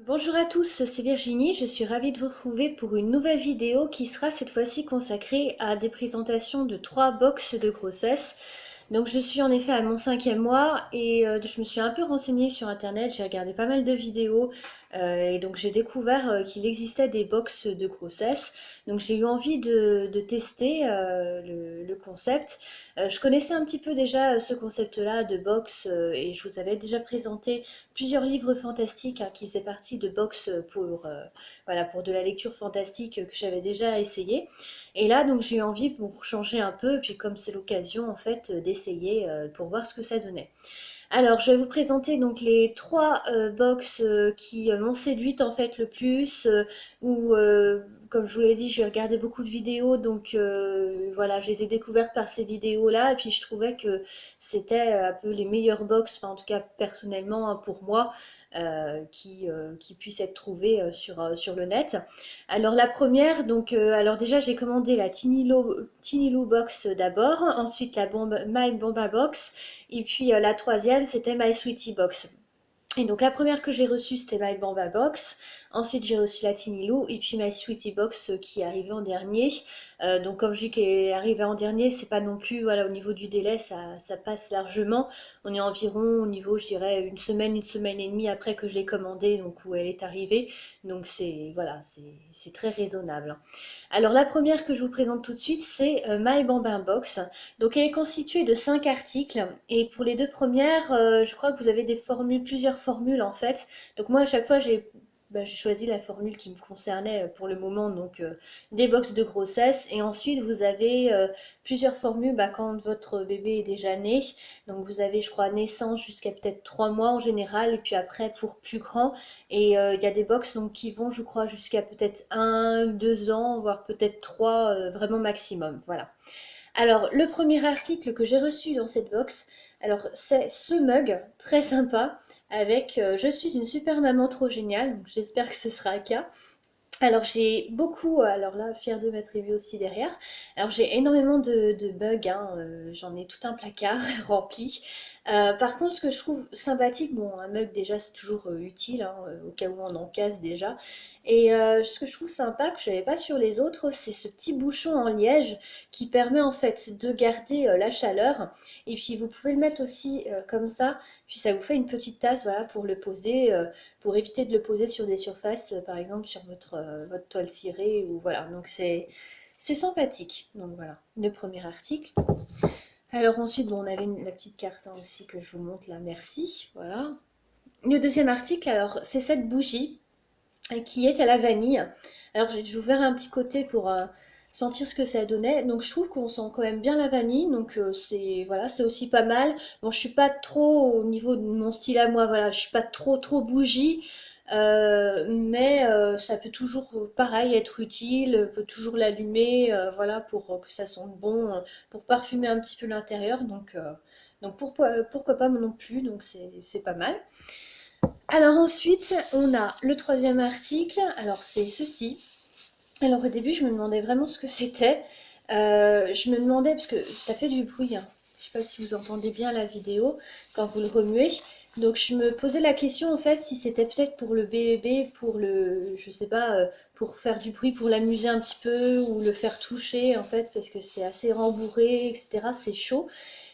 Bonjour à tous, c'est Virginie, je suis ravie de vous retrouver pour une nouvelle vidéo qui sera cette fois-ci consacrée à des présentations de 3 box de grossesse. Donc je suis en effet à mon 5e mois et je me suis un peu renseignée sur internet, j'ai regardé pas mal de vidéos et donc j'ai découvert qu'il existait des box de grossesse. Donc j'ai eu envie de tester le concept. Je connaissais un petit peu déjà ce concept-là de box et je vous avais déjà présenté plusieurs livres fantastiques qui faisaient partie de box voilà, pour de la lecture fantastique que j'avais déjà essayé. Et là, donc, j'ai eu envie pour changer un peu, et puis comme c'est l'occasion, en fait, d'essayer pour voir ce que ça donnait. Alors, je vais vous présenter donc les 3 box qui m'ont séduite en fait le plus, où, comme je vous l'ai dit, j'ai regardé beaucoup de vidéos, donc voilà, je les ai découvertes par ces vidéos-là, et puis je trouvais que c'était un peu les meilleures box, enfin en tout cas personnellement hein, pour moi, qui puissent être trouvées sur le net. Alors la première, donc, alors déjà j'ai commandé la Tiny Lou Box d'abord, ensuite la My Bomba Box, et puis la troisième, c'était My Sweetie Box. Et donc la première que j'ai reçue, c'était My Bamba Box. Ensuite, j'ai reçu la Tiny Lou et puis My Sweetie Box qui est arrivée en dernier. Donc comme je dis qu'elle est arrivée en dernier, c'est pas non plus, voilà, au niveau du délai, ça passe largement. On est environ au niveau, je dirais, une semaine et demie après que je l'ai commandée, donc où elle est arrivée. Donc c'est, voilà, c'est très raisonnable. Alors la première que je vous présente tout de suite, c'est My Bambin Box. Donc elle est constituée de 5 articles et pour les 2 premières, je crois que vous avez des formules, plusieurs formules en fait. Donc moi à chaque fois j'ai choisi la formule qui me concernait pour le moment, donc des box de grossesse. Et ensuite vous avez plusieurs formules quand votre bébé est déjà né. Donc vous avez je crois naissance jusqu'à peut-être 3 mois en général et puis après pour plus grand. Et il y a des box donc, qui vont, je crois, jusqu'à peut-être 1, 2 ans, voire peut-être 3, vraiment maximum. Voilà. Alors, le premier article que j'ai reçu dans cette box, alors c'est ce mug, très sympa, avec Je suis une super maman trop géniale, donc j'espère que ce sera le cas. Alors j'ai beaucoup, alors là, fière de m'être revue aussi derrière. Alors j'ai énormément de bugs, hein, j'en ai tout un placard rempli. Par contre, ce que je trouve sympathique, bon, un mug déjà c'est toujours utile, hein, au cas où on en casse déjà. Et ce que je trouve sympa, que je n'avais pas sur les autres, c'est ce petit bouchon en liège qui permet en fait de garder la chaleur. Et puis vous pouvez le mettre aussi comme ça, puis ça vous fait une petite tasse, voilà, pour le poser. Pour éviter de le poser sur des surfaces, par exemple sur votre toile cirée ou voilà. Donc c'est sympathique. Donc voilà, le premier article. Alors ensuite, bon, on avait la petite carte aussi que je vous montre là, merci. Voilà. Le deuxième article, alors c'est cette bougie qui est à la vanille. Alors j'ai ouvert un petit côté pour sentir ce que ça donnait. Donc je trouve qu'on sent quand même bien la vanille. Donc c'est voilà, c'est aussi pas mal. Bon, je suis pas trop au niveau de mon style à moi. Voilà, je suis pas trop bougie. Mais ça peut toujours, pareil, être utile. On peut toujours l'allumer, voilà, pour que ça sente bon, pour parfumer un petit peu l'intérieur. Donc pourquoi pas moi non plus. Donc c'est pas mal. Alors ensuite, on a le troisième article. Alors c'est ceci. Alors au début, je me demandais vraiment ce que c'était. Je me demandais, parce que ça fait du bruit, hein. Je sais pas si vous entendez bien la vidéo quand vous le remuez. Donc je me posais la question en fait si c'était peut-être pour le bébé, pour le, je sais pas, pour faire du bruit, pour l'amuser un petit peu ou le faire toucher en fait parce que c'est assez rembourré, etc. C'est chaud.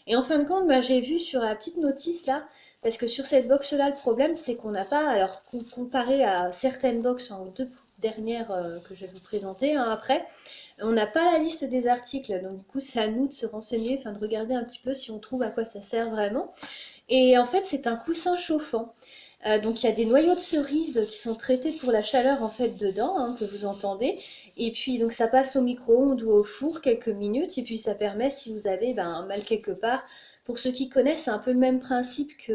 Et en fin de compte, bah, j'ai vu sur la petite notice là, parce que sur cette box-là, le problème, c'est qu'on n'a pas, alors comparé à certaines box, en 2 dernières que je vais vous présenter après, on n'a pas la liste des articles. Donc du coup, c'est à nous de se renseigner, enfin de regarder un petit peu si on trouve à quoi ça sert vraiment. Et en fait, c'est un coussin chauffant. Donc il y a des noyaux de cerise qui sont traités pour la chaleur en fait dedans, hein, que vous entendez. Et puis donc ça passe au micro-ondes ou au four quelques minutes. Et puis ça permet, si vous avez un mal quelque part, pour ceux qui connaissent, c'est un peu le même principe que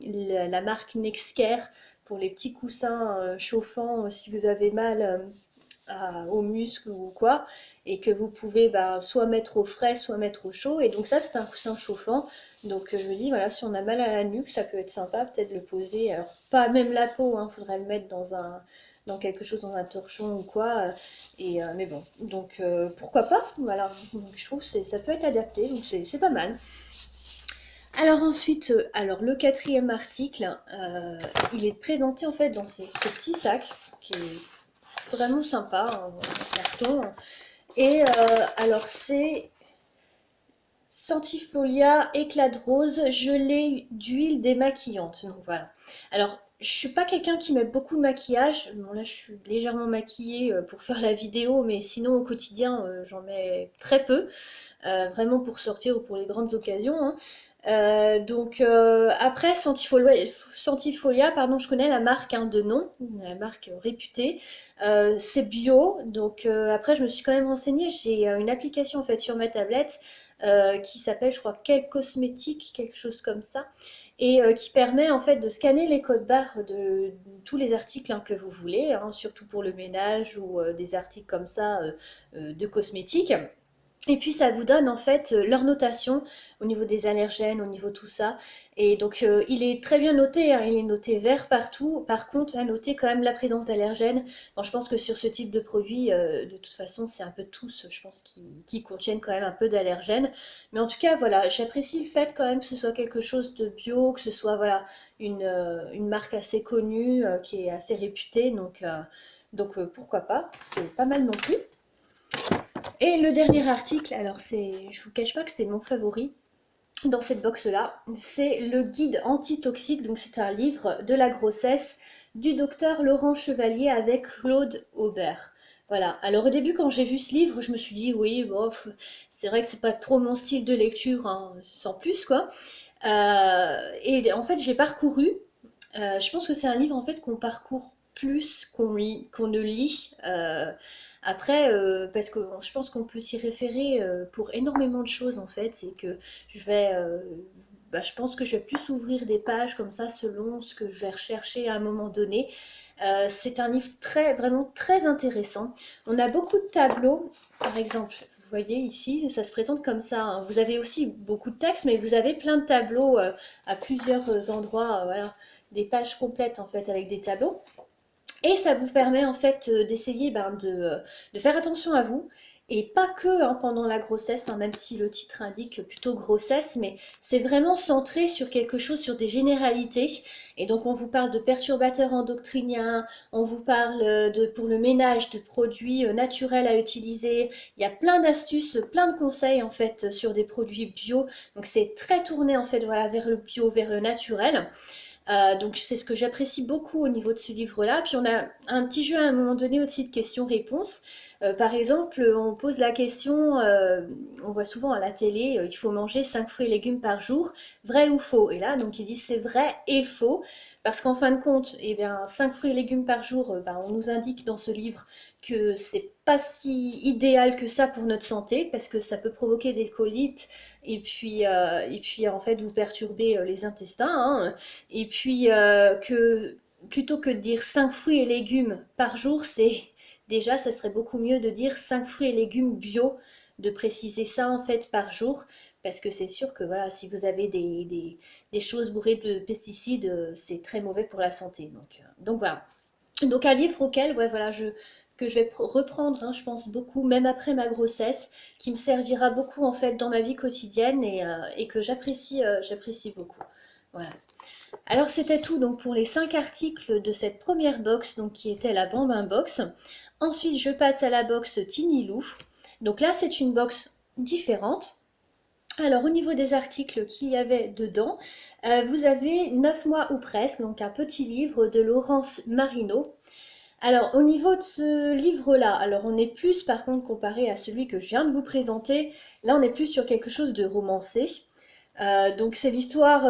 la marque Nexcare pour les petits coussins chauffants si vous avez mal aux muscles ou quoi, et que vous pouvez soit mettre au frais, soit mettre au chaud. Et donc ça, c'est un coussin chauffant. Donc je me dis, voilà, si on a mal à la nuque, ça peut être sympa, peut-être le poser. Alors pas même la peau, hein, faudrait le mettre dans quelque chose, dans un torchon ou quoi. Mais bon, donc pourquoi pas, voilà. Donc, je trouve que ça peut être adapté, donc c'est pas mal. Alors ensuite, alors le quatrième article, il est présenté en fait dans ce petit sac qui est vraiment sympa, en carton. Et alors c'est Centifolia éclat de rose, gelée d'huile démaquillante. Donc voilà. Alors, je suis pas quelqu'un qui met beaucoup de maquillage. Bon là, je suis légèrement maquillée pour faire la vidéo, mais sinon au quotidien, j'en mets très peu. Vraiment pour sortir ou pour les grandes occasions, hein. Après Centifolia, pardon, je connais la marque hein, de nom, la marque réputée. C'est bio, donc après je me suis quand même renseignée. J'ai une application en fait sur ma tablette qui s'appelle, je crois, Quel Cosmétique, quelque chose comme ça, et qui permet en fait de scanner les codes barres de tous les articles hein, que vous voulez, hein, surtout pour le ménage ou des articles comme ça de cosmétiques. Et puis ça vous donne en fait leur notation au niveau des allergènes, au niveau tout ça. Et donc il est très bien noté, hein, il est noté vert partout. Par contre, à noter quand même la présence d'allergènes. Bon, je pense que sur ce type de produit, de toute façon, c'est un peu tous, je pense, qui contiennent quand même un peu d'allergènes. Mais en tout cas, voilà, j'apprécie le fait quand même que ce soit quelque chose de bio, que ce soit voilà une marque assez connue, qui est assez réputée. Donc pourquoi pas, c'est pas mal non plus. Et le dernier article, alors je vous cache pas que c'est mon favori dans cette box-là, c'est le guide antitoxique, donc c'est un livre de la grossesse du docteur Laurent Chevalier avec Claude Aubert. Voilà. Alors au début, quand j'ai vu ce livre, je me suis dit oui, bof, c'est vrai que c'est pas trop mon style de lecture, hein, sans plus quoi. Et en fait, j'ai parcouru. Je pense que c'est un livre en fait qu'on parcourt plus qu'on ne lit. Après, parce que je pense qu'on peut s'y référer pour énormément de choses en fait, c'est que je vais, je pense que je vais plus ouvrir des pages comme ça selon ce que je vais rechercher à un moment donné. C'est un livre vraiment très intéressant. On a beaucoup de tableaux, par exemple. Vous voyez ici, ça se présente comme ça, hein. Vous avez aussi beaucoup de textes, mais vous avez plein de tableaux à plusieurs endroits, voilà, des pages complètes en fait avec des tableaux. Et ça vous permet en fait d'essayer de faire attention à vous. Et pas que hein, pendant la grossesse, hein, même si le titre indique plutôt grossesse, mais c'est vraiment centré sur quelque chose, sur des généralités. Et donc on vous parle de perturbateurs endocriniens, on vous parle pour le ménage de produits naturels à utiliser. Il y a plein d'astuces, plein de conseils en fait sur des produits bio. Donc c'est très tourné en fait voilà vers le bio, vers le naturel. Donc c'est ce que j'apprécie beaucoup au niveau de ce livre-là. Puis on a un petit jeu à un moment donné aussi de questions-réponses. Par exemple, on pose la question, on voit souvent à la télé, il faut manger 5 fruits et légumes par jour, vrai ou faux? Et là, donc ils disent c'est vrai et faux, parce qu'en fin de compte, eh bien, 5 fruits et légumes par jour, on nous indique dans ce livre que c'est pas si idéal que ça pour notre santé, parce que ça peut provoquer des colites, et puis en fait vous perturber les intestins, hein. Et puis que plutôt que de dire 5 fruits et légumes par jour, c'est déjà ça serait beaucoup mieux de dire 5 fruits et légumes bio, de préciser ça en fait par jour, parce que c'est sûr que voilà, si vous avez des choses bourrées de pesticides, c'est très mauvais pour la santé. Donc voilà. Donc un livre auquel ouais, voilà, que je vais reprendre, hein, je pense beaucoup, même après ma grossesse, qui me servira beaucoup en fait dans ma vie quotidienne et que j'apprécie beaucoup. Voilà. Alors c'était tout donc pour les 5 articles de cette première box, donc qui était la Bambin Box. Ensuite je passe à la box Tiny Lou. Donc là c'est une box différente. Alors au niveau des articles qu'il y avait dedans, vous avez 9 mois ou presque, donc un petit livre de Laurence Marino. Alors au niveau de ce livre-là, alors on est plus par contre comparé à celui que je viens de vous présenter, là on est plus sur quelque chose de romancé. Donc c'est l'histoire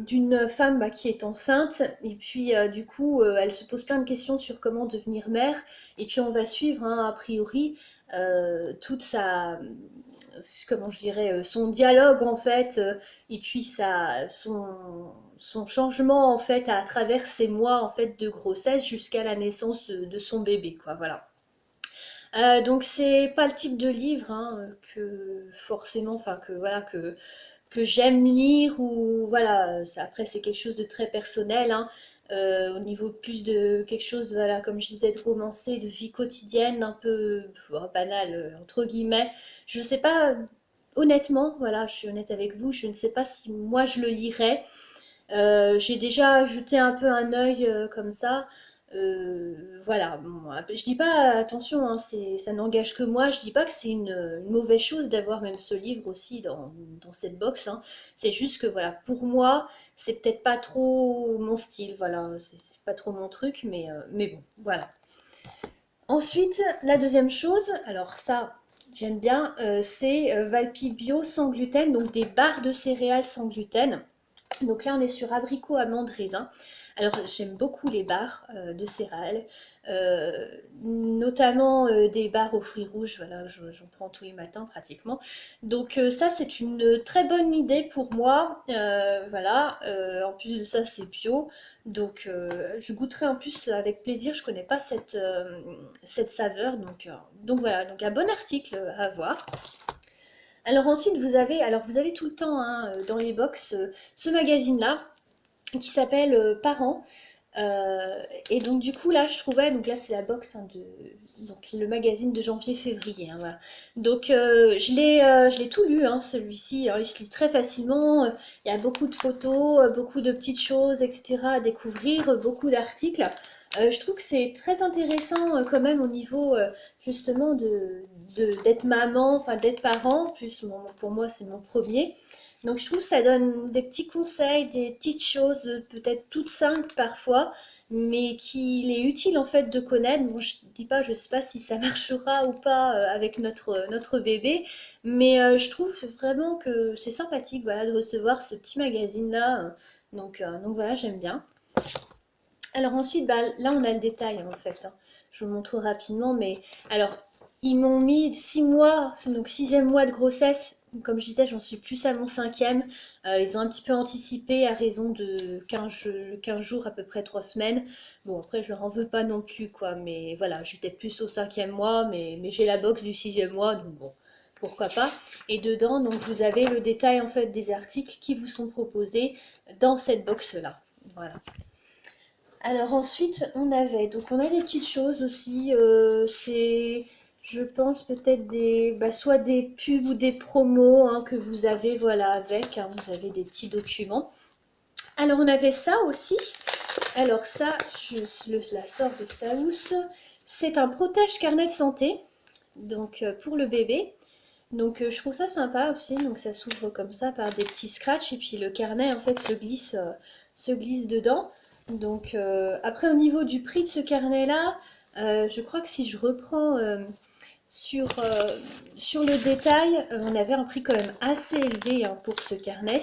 d'une femme qui est enceinte et puis du coup elle se pose plein de questions sur comment devenir mère et puis on va suivre hein, a priori toute sa comment je dirais son dialogue en fait et puis son changement en fait à travers ces mois en fait de grossesse jusqu'à la naissance de son bébé quoi voilà. Donc c'est pas le type de livre hein, que forcément enfin que voilà que j'aime lire ou voilà, après c'est quelque chose de très personnel hein, au niveau plus de quelque chose de, voilà, comme je disais, de romancé, de vie quotidienne, un peu banal entre guillemets. Je sais pas honnêtement, voilà, je suis honnête avec vous, je ne sais pas si moi je le lirais. J'ai déjà jeté un peu un œil comme ça. Voilà, bon, je dis pas, attention, hein, ça n'engage que moi, je dis pas que c'est une mauvaise chose d'avoir même ce livre aussi dans cette box, hein. C'est juste que voilà, pour moi, c'est peut-être pas trop mon style, voilà, c'est pas trop mon truc, mais bon, voilà. Ensuite, la deuxième chose, alors ça, j'aime bien, c'est Valpi Bio sans gluten, donc des barres de céréales sans gluten. Donc là, on est sur abricot, amande, raisin. Alors, j'aime beaucoup les barres de céréales, euh, notamment des barres aux fruits rouges. Voilà, j'en prends tous les matins pratiquement. Donc ça, c'est une très bonne idée pour moi. Voilà. En plus de ça, c'est bio. Donc je goûterai en plus avec plaisir. Je connais pas cette saveur. Donc voilà. Donc un bon article à voir. Alors ensuite, vous avez tout le temps hein, dans les box ce magazine-là qui s'appelle Parents. Et donc du coup là, je trouvais, donc là c'est la box hein, donc le magazine de janvier-février. Hein, voilà. Donc je l'ai tout lu, hein, celui-ci. Alors, il se lit très facilement. Il y a beaucoup de photos, beaucoup de petites choses, etc. à découvrir, beaucoup d'articles. Je trouve que c'est très intéressant quand même au niveau justement d'être maman, enfin d'être parent. En plus, pour moi, c'est mon premier. Donc je trouve que ça donne des petits conseils, des petites choses peut-être toutes simples parfois, mais qu'il est utile en fait de connaître. Bon, je dis pas, je sais pas si ça marchera ou pas avec notre bébé, mais je trouve vraiment que c'est sympathique voilà, de recevoir ce petit magazine-là. Donc voilà, j'aime bien. Alors ensuite, bah, là on a le détail en fait, hein. Je vous montre rapidement, mais alors ils m'ont mis 6 mois, donc sixième mois de grossesse. Comme je disais, j'en suis plus à mon cinquième. Ils ont un petit peu anticipé à raison de 15 jours, à peu près 3 semaines. Bon, après, je leur en veux pas non plus, quoi. Mais voilà, j'étais plus au cinquième mois, mais j'ai la box du sixième mois, donc bon, pourquoi pas. Et dedans, donc, vous avez le détail, en fait, des articles qui vous sont proposés dans cette box-là. Voilà. Alors ensuite, on a des petites choses aussi. C'est, je pense peut-être soit des pubs ou des promos hein, que vous avez, voilà, avec. Hein, vous avez des petits documents. Alors on avait ça aussi. Alors ça, la sors de sa housse. C'est un protège carnet de santé, donc pour le bébé. Donc je trouve ça sympa aussi. Donc ça s'ouvre comme ça par des petits scratchs et puis le carnet en fait se glisse dedans. Donc après au niveau du prix de ce carnet-là, je crois que si je reprends sur, euh, sur le détail, on avait un prix quand même assez élevé hein, pour ce carnet.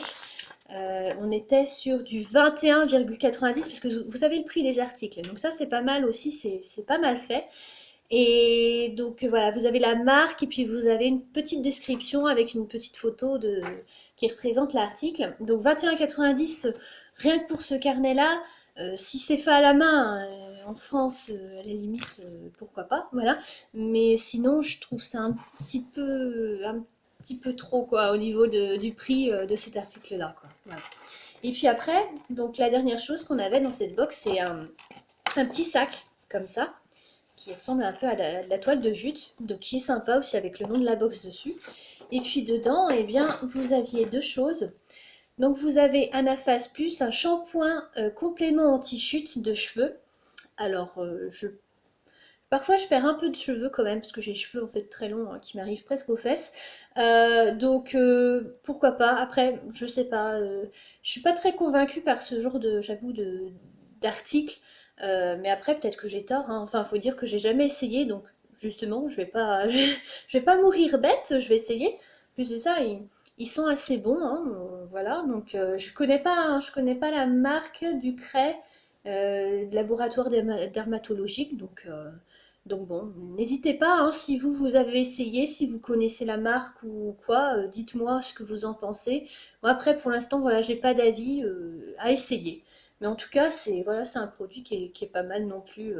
On était sur du 21,90 parce que vous avez le prix des articles. Donc ça c'est pas mal aussi, c'est pas mal fait. Et donc voilà, vous avez la marque et puis vous avez une petite description avec une petite photo qui représente l'article. Donc 21,90 rien que pour ce carnet-là. Si c'est fait à la main, en France, à la limite, pourquoi pas, voilà. Mais sinon, je trouve ça un petit peu trop quoi au niveau du prix de cet article-là, quoi. Voilà. Et puis après, donc la dernière chose qu'on avait dans cette box, c'est un petit sac comme ça qui ressemble un peu à de la toile de jute, donc qui est sympa aussi avec le nom de la box dessus. Et puis dedans, eh bien, vous aviez deux choses. Donc vous avez Anaphase Plus, un shampoing complément anti-chute de cheveux. Alors, parfois je perds un peu de cheveux quand même, parce que j'ai les cheveux en fait très longs, hein, qui m'arrivent presque aux fesses. Pourquoi pas. Après, je sais pas. Je suis pas très convaincue par ce genre j'avoue, d'article. Mais après, peut-être que j'ai tort, hein. Enfin, faut dire que j'ai jamais essayé, donc justement, je vais pas mourir bête, je vais essayer. Plus de ça, ils sont assez bons, hein, voilà. Donc, je connais pas la marque du Cray, de laboratoire dermatologique, donc bon, n'hésitez pas, hein, si vous avez essayé, si vous connaissez la marque ou quoi, dites-moi ce que vous en pensez. Moi, après, pour l'instant, voilà, j'ai pas d'avis à essayer. Mais en tout cas, c'est un produit qui est pas mal non plus.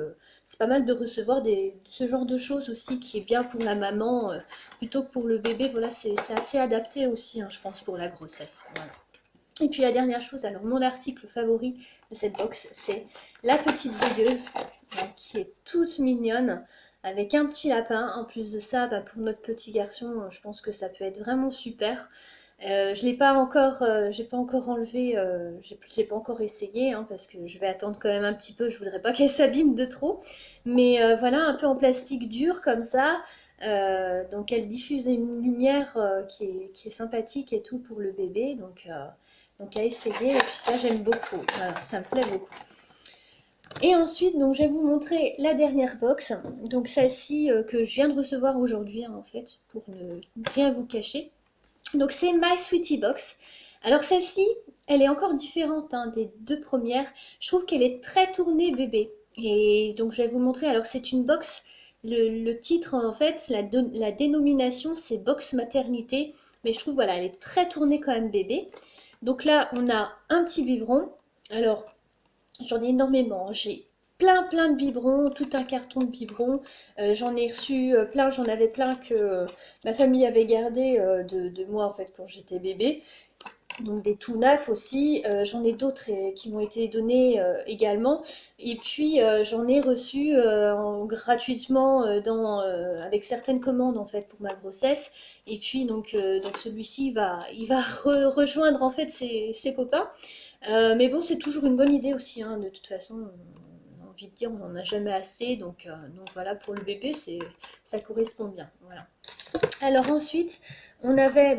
C'est pas mal de recevoir ce genre de choses aussi qui est bien pour la maman plutôt que pour le bébé. Voilà, c'est assez adapté aussi, hein, je pense, pour la grossesse. Voilà. Et puis la dernière chose, alors mon article favori de cette box, c'est la petite veilleuse qui est toute mignonne. avec un petit lapin. En plus de ça, bah, pour notre petit garçon, je pense que ça peut être vraiment super. Je l'ai pas encore, j'ai pas encore enlevé, j'ai pas encore essayé, hein, parce que je vais attendre quand même un petit peu, je voudrais pas qu'elle s'abîme de trop. Mais voilà, un peu en plastique dur comme ça. Donc elle diffuse une lumière qui est sympathique et tout pour le bébé. Donc à essayer. Et puis ça, j'aime beaucoup. Voilà, ça me plaît beaucoup. Et ensuite, donc, je vais vous montrer la dernière box. Donc celle-ci que je viens de recevoir aujourd'hui, hein, en fait, pour ne rien vous cacher. Donc c'est My Sweetie Box. Alors celle-ci, elle est encore différente, hein, des deux premières. Je trouve qu'elle est très tournée bébé. Et donc je vais vous montrer. Alors c'est une box. Le titre en fait, la dénomination c'est box maternité. Mais je trouve voilà, elle est très tournée quand même bébé. Donc là on a un petit biberon. Alors j'en ai énormément, hein. J'ai plein de biberons, tout un carton de biberons. J'en ai reçu plein, j'en avais plein que ma famille avait gardé de moi en fait quand j'étais bébé. Donc des tout neufs aussi. J'en ai d'autres qui m'ont été donnés également. Et puis j'en ai reçu gratuitement avec certaines commandes en fait pour ma grossesse. Et puis donc celui-ci il va rejoindre en fait ses copains. Mais bon, c'est toujours une bonne idée aussi, hein, de toute façon. On a envie de dire, on n'en a jamais assez, donc voilà, pour le bébé, ça correspond bien. Voilà. Alors ensuite, on avait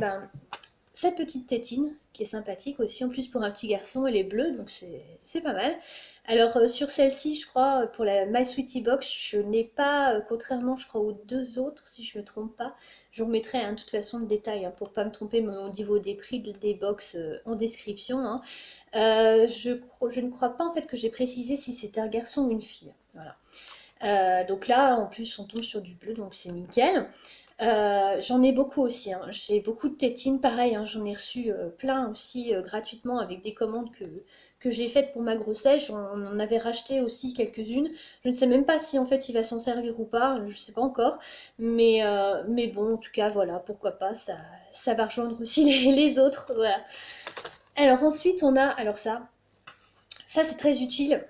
cette petite tétine qui est sympathique aussi. En plus, pour un petit garçon, elle est bleue, donc c'est pas mal. Alors, sur celle-ci, je crois, pour la My Sweetie Box, je n'ai pas, contrairement, je crois, aux deux autres, si je me trompe pas. Je vous remettrai, hein, de toute façon, le détail, hein, pour pas me tromper au niveau des prix des box en description, hein. Je ne crois pas, en fait, que j'ai précisé si c'était un garçon ou une fille. Voilà. Donc là, en plus, on tombe sur du bleu, donc c'est nickel. J'en ai beaucoup aussi, hein. J'ai beaucoup de tétines, pareil, hein. J'en ai reçu plein aussi gratuitement avec des commandes que j'ai faites pour ma grossesse. On en avait racheté aussi quelques-unes. Je ne sais même pas si en fait il va s'en servir ou pas, je ne sais pas encore. Mais bon, en tout cas, voilà, pourquoi pas, ça va rejoindre aussi les autres. Voilà. Alors ensuite, on a, alors ça c'est très utile.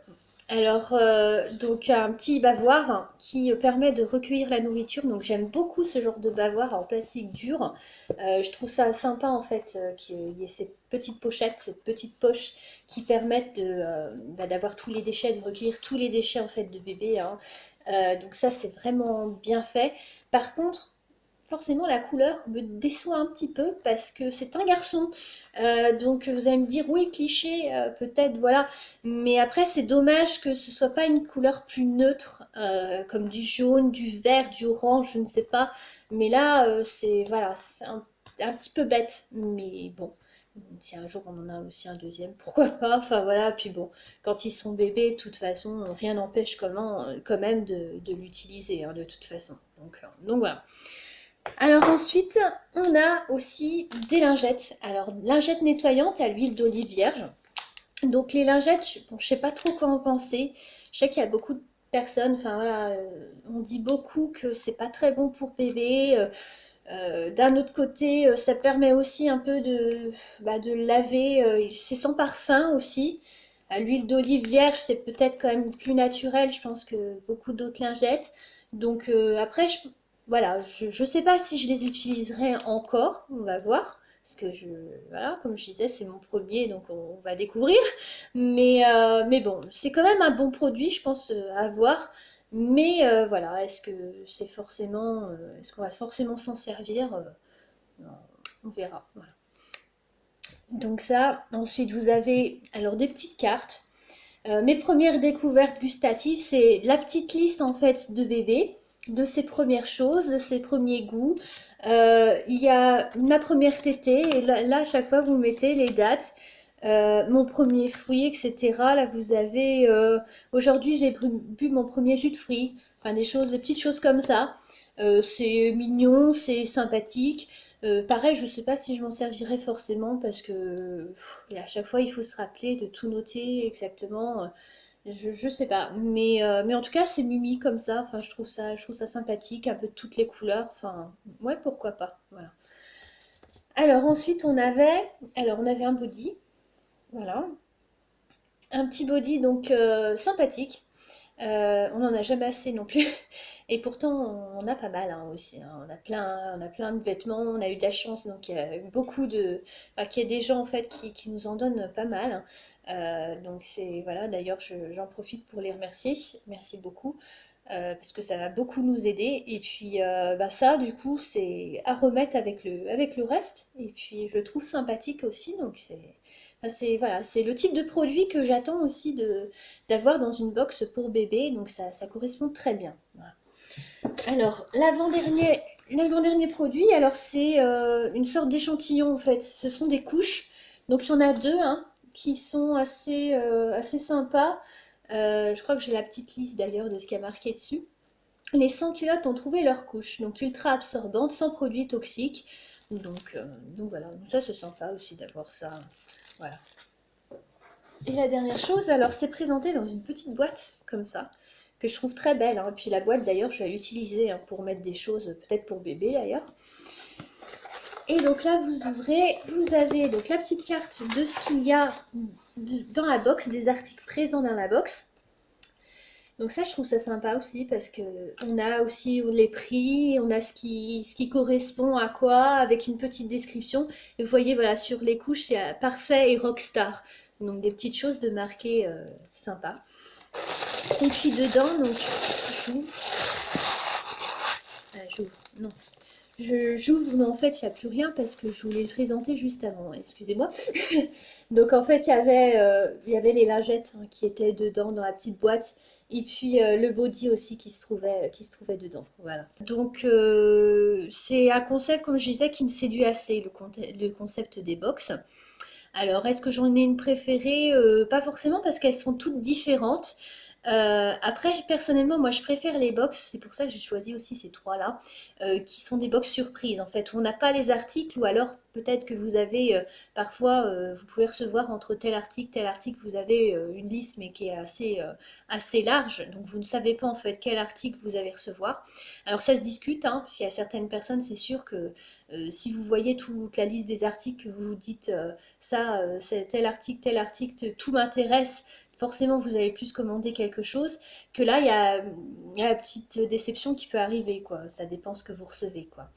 Alors, donc un petit bavoir qui permet de recueillir la nourriture. Donc j'aime beaucoup ce genre de bavoir en plastique dur. Je trouve ça sympa en fait qu'il y ait cette petite pochette, cette petite poche qui permettent d'avoir tous les déchets, de recueillir tous les déchets en fait de bébé, hein. Donc ça c'est vraiment bien fait. Par contre, forcément la couleur me déçoit un petit peu parce que c'est un garçon. Donc vous allez me dire oui cliché peut-être voilà, mais après c'est dommage que ce soit pas une couleur plus neutre comme du jaune, du vert, du orange, je ne sais pas. Mais là c'est voilà, c'est un petit peu bête, mais bon. Si un jour on en a aussi un deuxième, pourquoi pas? Enfin voilà, puis bon, quand ils sont bébés, de toute façon, rien n'empêche quand même de l'utiliser, hein, de toute façon. Donc voilà. Alors ensuite, on a aussi des lingettes. Alors, lingettes nettoyantes à l'huile d'olive vierge. Donc les lingettes, bon, je sais pas trop quoi en penser. Je sais qu'il y a beaucoup de personnes, enfin voilà, on dit beaucoup que c'est pas très bon pour bébé. D'un autre côté, ça permet aussi un peu de laver. C'est sans parfum aussi. À l'huile d'olive vierge, c'est peut-être quand même plus naturel, je pense, que beaucoup d'autres lingettes. Donc après, voilà, je sais pas si je les utiliserai encore, on va voir. Parce que voilà, comme je disais, c'est mon premier, donc on va découvrir. Mais bon, c'est quand même un bon produit, je pense, à voir. Mais voilà, est-ce qu'on va forcément s'en servir? On verra. Voilà. Donc ça, ensuite vous avez alors des petites cartes. Mes premières découvertes gustatives, c'est la petite liste en fait de bébé, de ses premières choses, de ses premiers goûts. Il y a ma première tétée, et là à chaque fois vous mettez les dates. Mon premier fruit, etc. Là vous avez aujourd'hui j'ai bu mon premier jus de fruits, enfin des petites choses comme ça. C'est mignon, c'est sympathique. Pareil, je sais pas si je m'en servirai forcément parce que à chaque fois il faut se rappeler de tout noter exactement. Je sais pas, mais en tout cas c'est mimi comme ça. Enfin, je trouve ça sympathique, un peu de toutes les couleurs. Enfin, ouais, pourquoi pas. Voilà. Alors ensuite on avait un body, voilà, un petit body donc sympathique. On n'en a jamais assez non plus. Et pourtant, on a pas mal hein, aussi, hein. On a plein de vêtements. On a eu de la chance, donc il y a eu beaucoup de, enfin, qu'il y ait des gens en fait qui nous en donnent pas mal, hein. Donc c'est voilà. D'ailleurs, j'en profite pour les remercier. Merci beaucoup. Parce que ça va beaucoup nous aider. Et puis bah ça, du coup, c'est à remettre avec le reste. Et puis je le trouve sympathique aussi, donc c'est voilà, c'est le type de produit que j'attends aussi d'avoir dans une box pour bébé, donc ça correspond très bien. Voilà. Alors, l'avant-dernier produit, alors c'est une sorte d'échantillon en fait. Ce sont des couches. Donc il y en a deux hein, qui sont assez sympas. Je crois que j'ai la petite liste d'ailleurs de ce qui a marqué dessus. Les sans-culottes ont trouvé leur couche, donc ultra absorbante, sans produits toxiques. Donc, euh, donc voilà, ça c'est sympa aussi d'avoir ça. Voilà. Et la dernière chose, alors c'est présenté dans une petite boîte comme ça, que je trouve très belle, hein. Et puis la boîte d'ailleurs, je vais l'utiliser hein, pour mettre des choses, peut-être pour bébé d'ailleurs. Et donc là, vous ouvrez, vous avez donc la petite carte de ce qu'il y a dans la box, des articles présents dans la box. Donc ça, je trouve ça sympa aussi parce que on a aussi les prix, on a ce qui correspond à quoi, avec une petite description. Et vous voyez, voilà, sur les couches, c'est parfait et rockstar. Donc des petites choses de marquer sympa. Et puis dedans, donc j'ouvre, non, j'ouvre, mais en fait, il n'y a plus rien parce que je voulais le présenter juste avant. Excusez-moi. Donc en fait, il y avait les lingettes hein, qui étaient dedans dans la petite boîte. Et puis le body aussi qui se trouvait dedans. Voilà. Donc c'est un concept, comme je disais, qui me séduit assez, le concept des box. Alors, est-ce que j'en ai une préférée? Pas forcément parce qu'elles sont toutes différentes. Après, personnellement, moi, je préfère les box. C'est pour ça que j'ai choisi aussi ces trois-là, qui sont des box surprises, en fait, où on n'a pas les articles, ou alors peut-être que vous avez parfois, vous pouvez recevoir entre tel article, vous avez une liste, mais qui est assez large, donc vous ne savez pas en fait quel article vous allez recevoir. Alors ça se discute, hein, parce qu'il y a certaines personnes, c'est sûr que si vous voyez toute la liste des articles, que vous vous dites ça, c'est tel article, tout m'intéresse, forcément vous allez plus commander quelque chose, que là il y a la petite déception qui peut arriver, quoi. Ça dépend ce que vous recevez, quoi.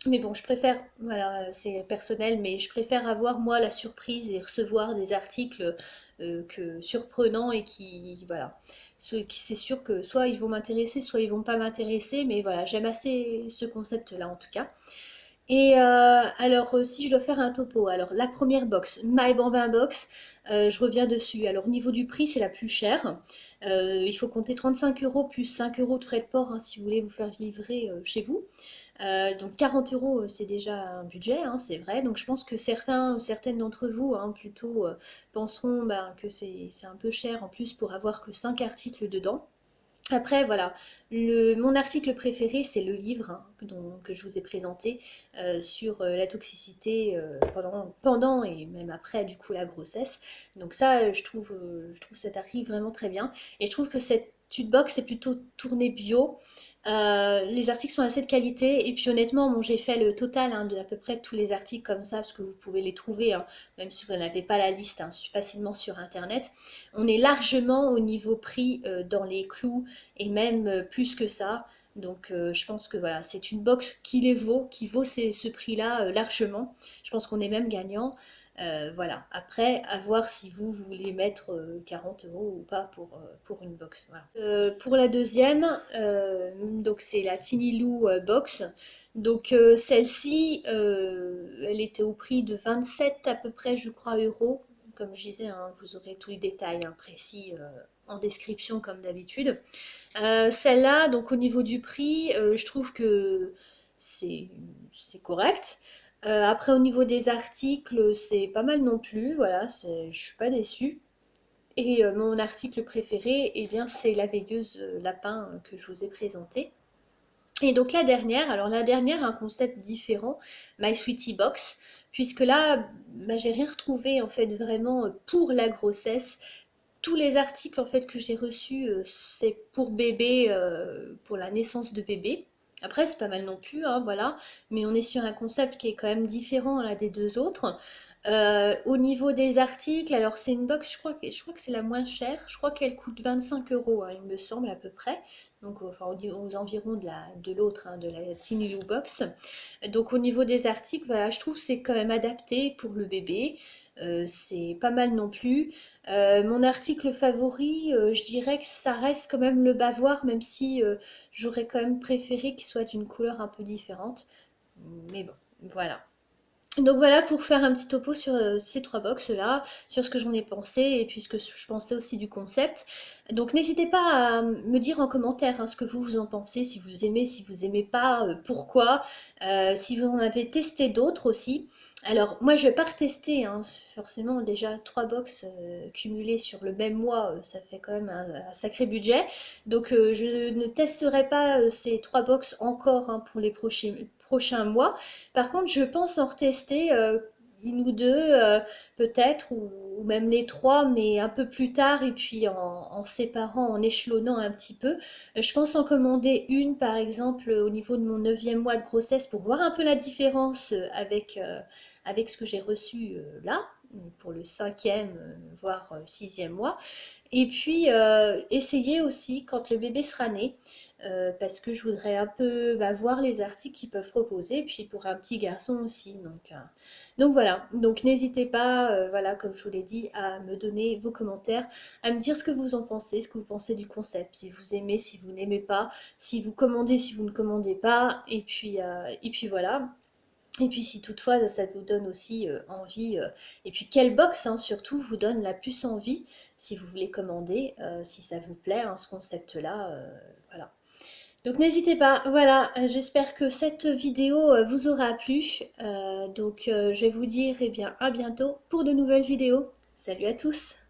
Mais bon, je préfère, voilà, c'est personnel, mais je préfère avoir moi la surprise et recevoir des articles que surprenants et qui, voilà, c'est sûr que soit ils vont m'intéresser, soit ils vont pas m'intéresser, mais voilà, j'aime assez ce concept-là en tout cas. Et alors, si je dois faire un topo, alors la première box, My Bambin Box, je reviens dessus. Alors, au niveau du prix, c'est la plus chère. Il faut compter 35 euros plus 5 euros de frais de port hein, si vous voulez vous faire livrer chez vous. Donc 40 euros, c'est déjà un budget, hein, c'est vrai. Donc je pense que certaines d'entre vous hein, plutôt penseront ben, que c'est un peu cher en plus pour avoir que 5 articles dedans. Après, voilà, mon article préféré, c'est le livre hein, que je vous ai présenté sur la toxicité pendant et même après, du coup, la grossesse. Donc ça, je trouve cet article vraiment très bien. Et je trouve que cette box est plutôt tournée bio. Les articles sont assez de qualité et puis honnêtement, bon, j'ai fait le total hein, de à peu près tous les articles comme ça parce que vous pouvez les trouver, hein, même si vous n'avez pas la liste hein, facilement sur internet. On est largement au niveau prix dans les clous et même plus que ça. Donc je pense que voilà, c'est une box qui vaut ce prix-là largement. Je pense qu'on est même gagnant. Voilà. Après, à voir si vous voulez mettre 40 euros ou pas pour une box. Voilà. Pour la deuxième, donc c'est la Tiny Lou box. Donc celle-ci, elle était au prix de 27 à peu près, je crois, euros. Comme je disais, hein, vous aurez tous les détails hein, précis en description comme d'habitude. Celle-là, donc au niveau du prix, je trouve que c'est c'est correct. Après, au niveau des articles, c'est pas mal non plus. Voilà, je suis pas déçue. Et mon article préféré, eh bien, c'est la veilleuse lapin que je vous ai présentée. Et donc la dernière, alors la dernière, un concept différent, My Sweetie Box, puisque là, bah, j'ai rien retrouvé en fait vraiment pour la grossesse. Tous les articles en fait que j'ai reçus, c'est pour bébé, pour la naissance de bébé. Après, c'est pas mal non plus, hein, voilà. Mais on est sur un concept qui est quand même différent là des deux autres. Au niveau des articles, alors c'est une box, je crois que c'est la moins chère. Je crois qu'elle coûte 25 euros, hein, il me semble à peu près. Donc, enfin, aux environs de l'autre, hein, de la Tiny Box. Donc, au niveau des articles, voilà, je trouve que c'est quand même adapté pour le bébé. C'est pas mal non plus. Mon article favori, je dirais que ça reste quand même le bavoir, même si j'aurais quand même préféré qu'il soit d'une couleur un peu différente. Mais bon, voilà. Donc voilà pour faire un petit topo sur ces trois box là, sur ce que j'en ai pensé et puis ce que je pensais aussi du concept. Donc n'hésitez pas à me dire en commentaire hein, ce que vous en pensez, si vous aimez pas, pourquoi, si vous en avez testé d'autres aussi. Alors moi je vais pas retester, hein, forcément déjà trois box cumulées sur le même mois, ça fait quand même un sacré budget. Donc je ne testerai pas ces trois box encore hein, pour les prochains mois. Par contre, je pense en retester une ou deux, peut-être, ou même les trois, mais un peu plus tard, et puis en séparant, en échelonnant un petit peu. Je pense en commander une, par exemple, au niveau de mon neuvième mois de grossesse, pour voir un peu la différence avec ce que j'ai reçu là, pour le cinquième, voire sixième mois. Et puis, essayer aussi quand le bébé sera né, parce que je voudrais un peu bah, voir les articles qu'ils peuvent proposer, puis pour un petit garçon aussi. Donc voilà, donc n'hésitez pas, voilà, comme je vous l'ai dit, à me donner vos commentaires, à me dire ce que vous en pensez, ce que vous pensez du concept, si vous aimez, si vous n'aimez pas, si vous commandez, si vous ne commandez pas, et puis voilà. Et puis si toutefois ça vous donne aussi envie, et puis quelle box hein, surtout vous donne la plus envie si vous voulez commander, si ça vous plaît hein, ce concept-là, voilà. Donc n'hésitez pas, voilà, j'espère que cette vidéo vous aura plu. Je vais vous dire eh bien à bientôt pour de nouvelles vidéos. Salut à tous!